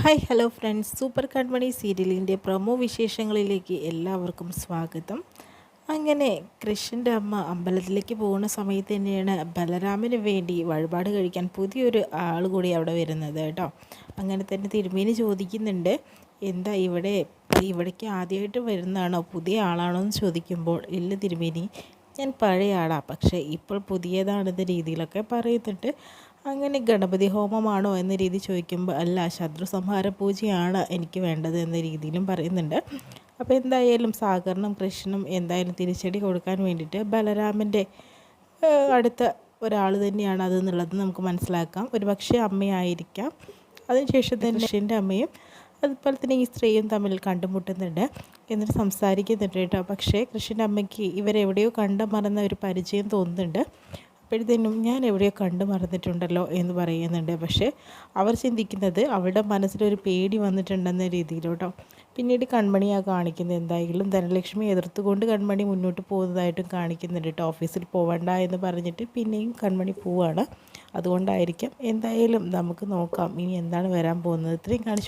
Hi hello friends, super കൺമണി സീരിയലിൻ്റെ promo വിശേഷങ്ങളിലേക്ക് എല്ലാവർക്കും സ്വാഗതം. അങ്ങനെ കൃഷ്ണൻ്റെ അമ്മ അമ്പലത്തിലേക്ക് പോകുന്ന സമയത്ത് തന്നെയാണ് ബലരാമന് വേണ്ടി വഴിപാട് കഴിക്കാൻ പുതിയൊരു ആൾ കൂടി അവിടെ വരുന്നത് കേട്ടോ. അങ്ങനെ തന്നെ തിരുമേനി ചോദിക്കുന്നുണ്ട്, എന്താ ഇവിടേക്ക് ആദ്യമായിട്ട് വരുന്നതാണോ, പുതിയ ആളാണോ എന്ന് ചോദിക്കുമ്പോൾ, ഇല്ല തിരുമേനി, ഞാൻ പഴയ ആളാണ്, പക്ഷേ ഇപ്പോൾ പുതിയതാണെന്ന രീതിയിലൊക്കെ പറയുന്നുണ്ട്. അങ്ങനെ ഗണപതി ഹോമമാണോ എന്ന രീതി ചോദിക്കുമ്പോൾ, അല്ല, ശത്രു സംഹാര പൂജയാണ് എനിക്ക് വേണ്ടത് എന്ന രീതിയിലും പറയുന്നുണ്ട്. അപ്പോൾ എന്തായാലും സാഗറിനും കൃഷ്ണനും എന്തായാലും തിരിച്ചടി കൊടുക്കാൻ വേണ്ടിയിട്ട് ബലരാമൻ്റെ അടുത്ത ഒരാൾ തന്നെയാണ് അതെന്നുള്ളത് നമുക്ക് മനസ്സിലാക്കാം. ഒരു പക്ഷേ അമ്മയായിരിക്കാം. അതിനുശേഷം തന്നെ കൃഷ്ണൻ്റെ അമ്മയും അതുപോലെ തന്നെ ഈ സ്ത്രീയും തമ്മിൽ കണ്ടുമുട്ടുന്നുണ്ട്, എന്നിട്ട് സംസാരിക്കുന്നുണ്ട് കേട്ടോ. പക്ഷേ കൃഷ്ണൻ്റെ അമ്മയ്ക്ക് ഇവരെവിടെയോ കണ്ടു മറന്ന ഒരു പരിചയം തോന്നുന്നുണ്ട്. അപ്പോഴത്തേനും ഞാൻ എവിടെയോ കണ്ടു മറന്നിട്ടുണ്ടല്ലോ എന്ന് പറയുന്നുണ്ട്. പക്ഷേ അവർ ചിന്തിക്കുന്നത് അവളുടെ മനസ്സിലൊരു പേടി വന്നിട്ടുണ്ടെന്ന രീതിയിലോട്ടോ. പിന്നീട് കൺമണിയാണ് കാണിക്കുന്നത്. എന്തായാലും ധനലക്ഷ്മി എതിർത്തുകൊണ്ട് കൺമണി മുന്നോട്ട് പോകുന്നതായിട്ടും കാണിക്കുന്നുണ്ട് കേട്ടോ. ഓഫീസിൽ പോവണ്ട എന്ന് പറഞ്ഞിട്ട് പിന്നെയും കൺമണി പോവാണ്. അതുകൊണ്ടായിരിക്കാം. എന്തായാലും നമുക്ക് നോക്കാം ഇനി എന്താണ് വരാൻ പോകുന്നത്. ഇത്രയും കാണിച്ചു.